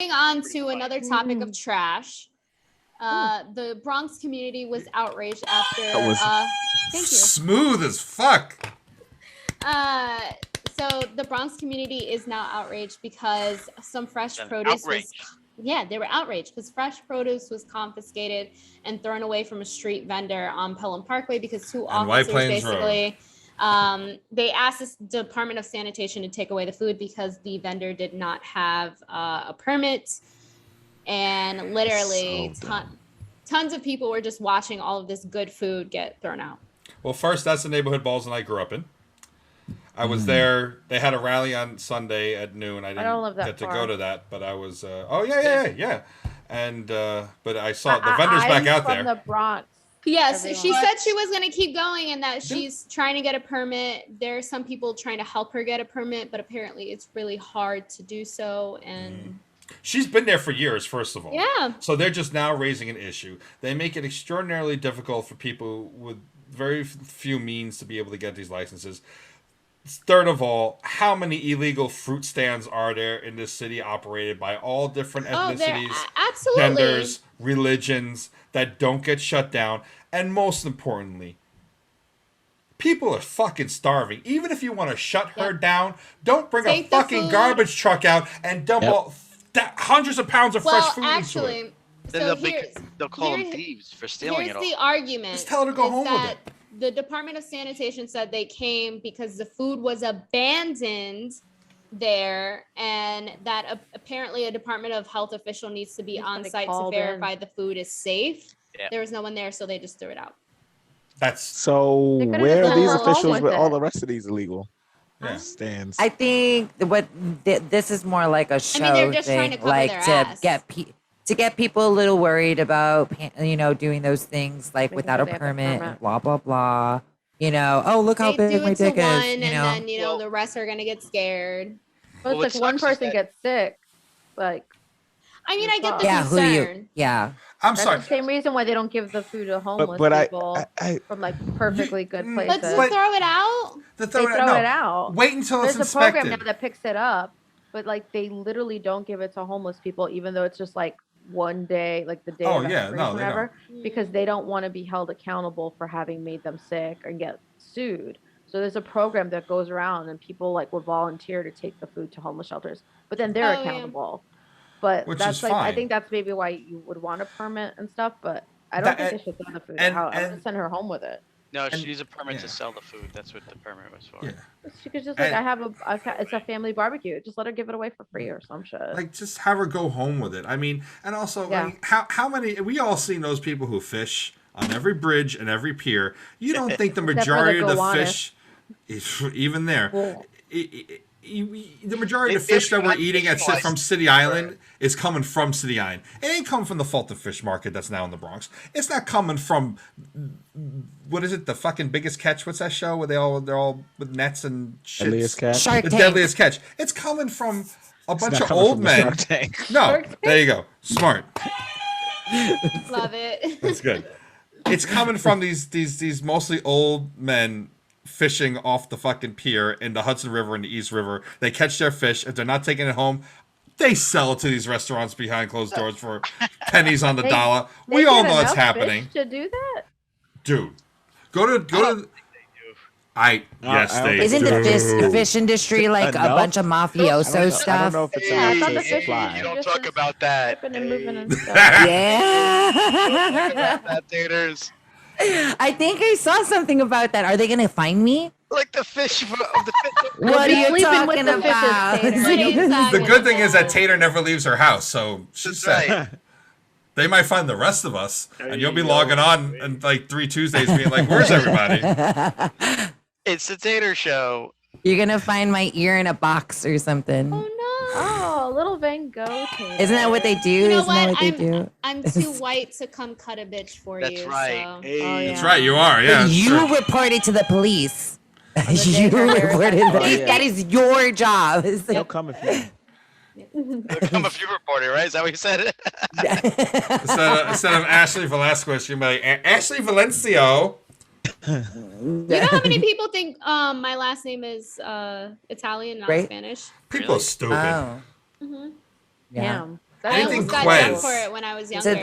Moving on to another topic of trash. The Bronx community was outraged after. Thank you. Smooth as fuck. So the Bronx community is now outraged because some fresh produce was. Yeah, they were outraged because fresh produce was confiscated and thrown away from a street vendor on Pelham Parkway because two officers basically. They asked the Department of Sanitation to take away the food because the vendor did not have a permit, and literally tons of people were just watching all of this good food get thrown out. Well, first, that's the neighborhood Balls and I grew up in. I was there. They had a rally on Sunday at noon. I didn't get to go to that, but I was. Yeah. And but I saw the vendors back out there. From the Bronx. Yes, she said she was going to keep going and that she's trying to get a permit. There are some people trying to help her get a permit, but apparently it's really hard to do so. And she's been there for years, first of all. Yeah. So they're just now raising an issue. They make it extraordinarily difficult for people with very few means to be able to get these licenses. Third of all, how many illegal fruit stands are there in this city operated by all different ethnicities, genders, religions that don't get shut down? And most importantly, people are fucking starving. Even if you want to shut her down, don't bring a fucking garbage truck out and dump hundreds of pounds of fresh food into it. So they'll call them thieves for stealing it all. Here's the argument. Just tell her to go home with it. The Department of Sanitation said they came because the food was abandoned there, and that apparently a Department of Health official needs to be on site to verify the food is safe. Yeah. There was no one there, so they just threw it out. So where are these officials with all the rest of these illegal stands? I think this is more like a show they're just thing, trying to cover like their to ass. get people a little worried about, doing those things like without a permit, and blah blah blah. Oh, look how big my dick is. And then the rest are gonna get scared. Well, it's like one person gets sick, like. I mean, I get the concern. I'm That's sorry. the same reason why they don't give the food to homeless people from like perfectly good places. Let's throw it out. They throw it out. Wait until it's inspected. There's a program now that picks it up, but like they literally don't give it to homeless people, even though it's just like one day, like the day of whatever, because they don't want to be held accountable for having made them sick and get sued. So there's a program that goes around and people like will volunteer to take the food to homeless shelters, but then they're accountable. But that's like, I think that's maybe why you would want a permit and stuff, but I don't think they should throw the food out. I'm gonna send her home with it. No, she needs a permit to sell the food. That's what the permit was for. Yeah. She could just it's a family barbecue. Just let her give it away for free or some shit. Like, just have her go home with it. I mean, and also, like, how many? We all seen those people who fish on every bridge and every pier. You don't think the majority of the fish, even there, the majority of the fish that we're eating from City Island is coming from City Island. It ain't coming from the Fulton Fish Market that's now in the Bronx. It's not coming from, what is it, the fucking Biggest Catch? What's that show where they're all with nets and shit? Deadliest Catch. The Deadliest Catch. It's coming from a bunch of old men. No, there you go. Smart. Love it. That's good. It's coming from these mostly old men fishing off the fucking pier in the Hudson River and the East River. They catch their fish. If they're not taking it home, they sell it to these restaurants behind closed doors for pennies on the dollar. We all know it's happening. Fish to do that, dude. Go to. Yes, they isn't do. The fish industry like a bunch of mafioso stuff? I don't know if it's a supply. You don't talk about that. Yeah. Taters. I think I saw something about that. Are they going to find me? Like the fish of the fish. What are you talking about? The good thing is that Tater never leaves her house, so she's safe. They might find the rest of us, and you'll be logging on and like 3 Tuesdays being like, where's everybody? It's the Tater Show. You're going to find my ear in a box or something. Oh, no. Oh, little Van Gogh Tater. Isn't that what they do? You know what? I'm too white to come cut a bitch for you. That's right. So. Hey. That's right, you are, yeah. You reported to the police. You reported the police. That is your job. They'll come if you... They'll come if you report it, right? Is that what you said? Instead of Ashley Velasquez, you're like, Ashley Valencio. You know how many people think my last name is Italian, not Spanish? People are stupid. Oh. Mm-hmm. Yeah. I Anything almost got done Quez. for it when I was younger. To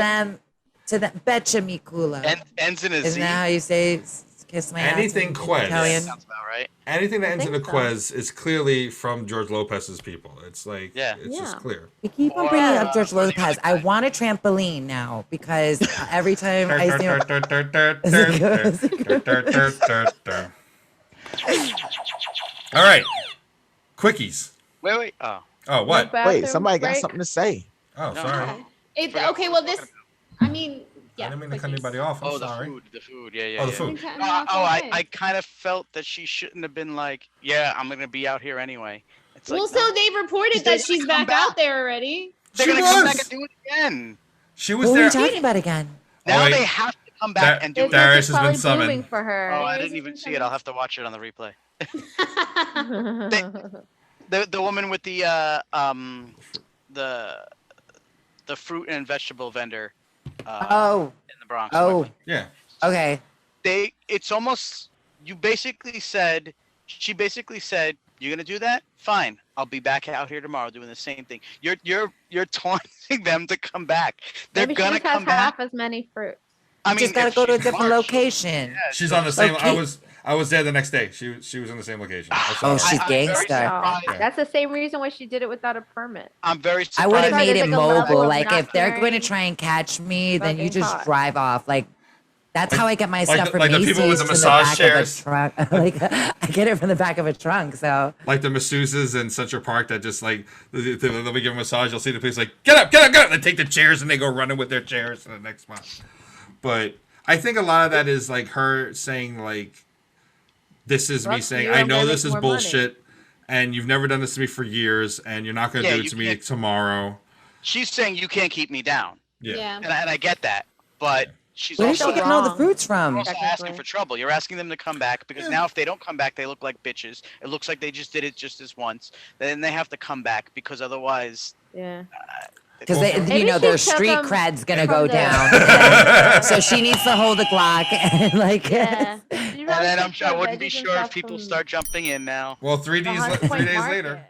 them, betcha mi culo. Ends in a Z. Isn't that how you say kiss my Anything ass in Quez. Italian? Sounds about right. Anything that ends in a think so. Quez is clearly from George Lopez's people. It's like, Yeah. it's just clear. We keep on bringing up George Lopez. I want a trampoline now because every time I see him, All right. Quickies. Wait. Oh. Oh, what? Wait, somebody got something to say. Oh, No. sorry. Okay, well, this, I mean, yeah. I didn't mean to cut quickies. anybody off. I'm Oh, sorry. the food. Yeah. Oh, the yeah. food. Okay, No, no, it's okay. I kind of felt that she shouldn't have been like, yeah, I'm gonna be out here anyway. It's like, Well, no, so they've reported They're that she's gonna come back out back. there already. they're She gonna come was. back and do it again. She was what are there. we talking about again? Now wait. they have to come back and do His it. Darius is has been probably summoned. blooming for her. Oh, I Darius didn't even has see been it. I'll have to watch it on the replay. They, The woman with the fruit and vegetable vendor. Oh, In the Bronx. oh, Yeah. okay. It's almost, she basically said, you're gonna do that? Fine. I'll be back out here tomorrow doing the same thing. You're taunting them to come back. They're maybe gonna she just has come back. half as many fruits. I You mean, just gotta if go to a she's different smart, location. yeah, She's on the same. Okay. I was there the next day. She was on the same location. I saw Oh, her. she's I'm very gangster. surprised. Yeah. That's the same reason why she did it without a permit. I'm very surprised. I would have Sorry, made there's it like a level mobile. of Like not if they're going to caring try and catch me, about then you getting just caught. drive off. Like that's how I get my stuff from like the people with Macy's the from massage the back chairs. of a truck. Like I get it from the back of a trunk. So Like the masseuses in Central Park that just like they'll be giving a massage. You'll see the police like get up. They take the chairs and they go running with their chairs to the next spot. But I think a lot of that is like her saying like, "This is me Fuck saying you, I I'm know gonna this make is more money." bullshit, and you've never done this to me for years, and you're not gonna Yeah, do it you to me can't- tomorrow." She's saying you can't keep me down, Yeah. and I get that, but she's where is also she getting all the wrong. fruits from? also asking Technically. for trouble. You're asking them to come back because now if they don't come back, they look like bitches. It looks like they just did it just this once. Then they have to come back because otherwise, Yeah. Because Maybe you know she their took street them cred's gonna from go the- down. So she needs to hold the Glock and like. Yeah. and then I wouldn't be sure if people start jumping in now. Well, 3 days Hunts Point later. Market.